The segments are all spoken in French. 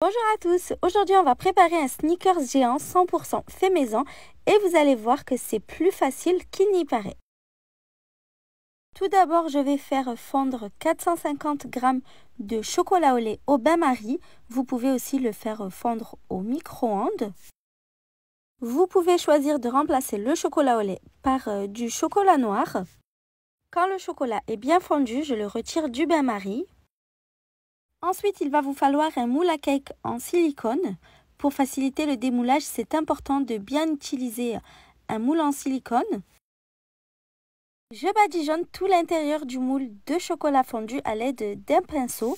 Bonjour à tous, aujourd'hui on va préparer un sneakers géant 100% fait maison et vous allez voir que c'est plus facile qu'il n'y paraît. Tout d'abord je vais faire fondre 450 g de chocolat au lait au bain-marie. Vous pouvez aussi le faire fondre au micro-ondes. Vous pouvez choisir de remplacer le chocolat au lait par du chocolat noir. Quand le chocolat est bien fondu, je le retire du bain-marie. Ensuite, il va vous falloir un moule à cake en silicone. Pour faciliter le démoulage, c'est important de bien utiliser un moule en silicone. Je badigeonne tout l'intérieur du moule de chocolat fondu à l'aide d'un pinceau.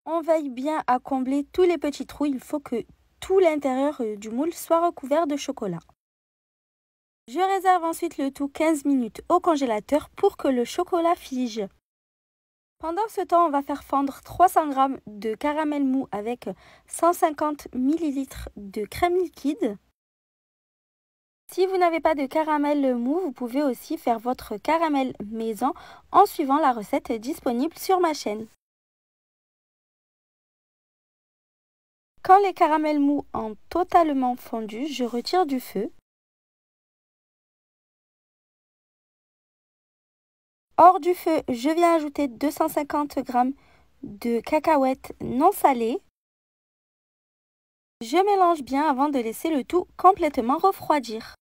On veille bien à combler tous les petits trous. Il faut que tout l'intérieur du moule soit recouvert de chocolat. Je réserve ensuite le tout 15 minutes au congélateur pour que le chocolat fige. Pendant ce temps, on va faire fondre 300 g de caramel mou avec 150 ml de crème liquide. Si vous n'avez pas de caramel mou, vous pouvez aussi faire votre caramel maison en suivant la recette disponible sur ma chaîne. Quand les caramels mous ont totalement fondu, je retire du feu. Hors du feu, je viens ajouter 250 g de cacahuètes non salées. Je mélange bien avant de laisser le tout complètement refroidir.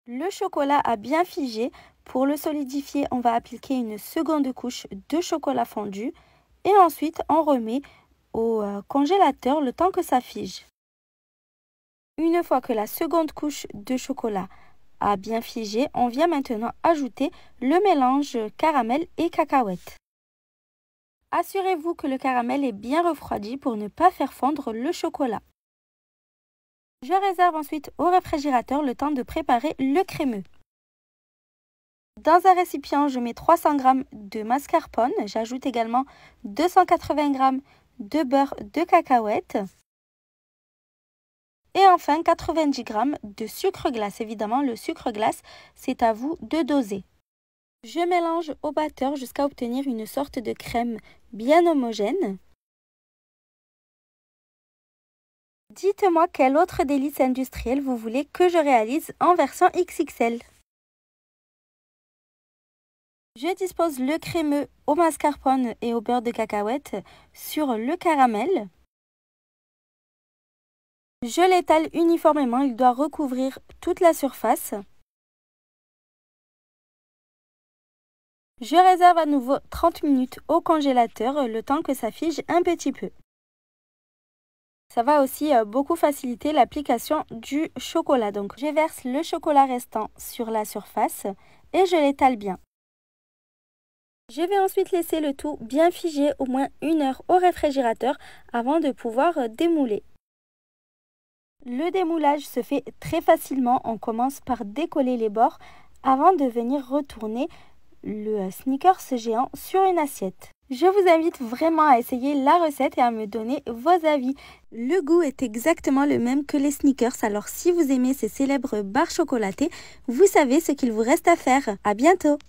Le chocolat a bien figé. Pour le solidifier, on va appliquer une seconde couche de chocolat fondu et ensuite on remet au congélateur le temps que ça fige. Une fois que la seconde couche de chocolat a bien figé, on vient maintenant ajouter le mélange caramel et cacahuètes. Assurez-vous que le caramel est bien refroidi pour ne pas faire fondre le chocolat. Je réserve ensuite au réfrigérateur le temps de préparer le crémeux. Dans un récipient, je mets 300 g de mascarpone. J'ajoute également 280 g de beurre de cacahuète. Et enfin 90 g de sucre glace. Évidemment, le sucre glace, c'est à vous de doser. Je mélange au batteur jusqu'à obtenir une sorte de crème bien homogène. Dites-moi quel autre délice industriel vous voulez que je réalise en version XXL. Je dispose le crémeux au mascarpone et au beurre de cacahuète sur le caramel. Je l'étale uniformément, il doit recouvrir toute la surface. Je réserve à nouveau 30 minutes au congélateur, le temps que ça fige un petit peu. Ça va aussi beaucoup faciliter l'application du chocolat. Donc, je verse le chocolat restant sur la surface et je l'étale bien. Je vais ensuite laisser le tout bien figer au moins 1 heure au réfrigérateur avant de pouvoir démouler. Le démoulage se fait très facilement. On commence par décoller les bords avant de venir retourner le sneakers géant sur une assiette. Je vous invite vraiment à essayer la recette et à me donner vos avis. Le goût est exactement le même que les sneakers, alors si vous aimez ces célèbres barres chocolatées, vous savez ce qu'il vous reste à faire. À bientôt!